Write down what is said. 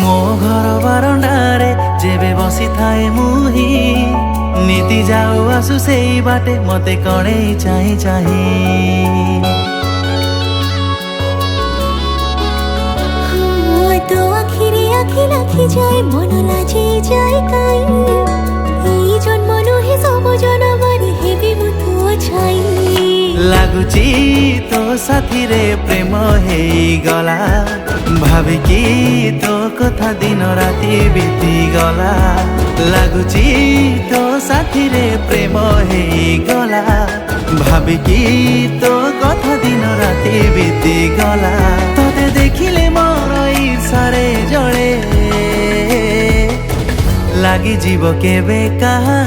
ମୋ ଘର ବାରଣ୍ଡାରେ ଯେବେ ବସିଥାଏ ମୁହିଁ, ନିତି ଯାଉ ଆସୁ ସେଇ ବାଟେ ମତେ କଣେଇ ଚାହିଁ ଚାହିଁ। তো আখিরে আখি লাখি যায় মন লাজি যায় কাই, এই জন্ম নহে সব জনমরে হেবি মু তো ছাই। ଲାଗୁଛି ତୋ ସାଥିରେ ପ୍ରେମ ହେଇଗଲା, ଭାବିକି ତୋ କଥା ଦିନ ରାତି ବିତିଗଲା। ଲାଗୁଛି ତୋ ସାଥିରେ ପ୍ରେମ ହେଇଗଲା, ଭାବିକି ତୋ କଥା ଦିନ ରାତି ବିତିଗଲା। ତତେ ଦେଖିଲେ ମୋର ଈର୍ଷାରେ ଜଳେ, ଲାଗିଯିବ କେବେ କାହା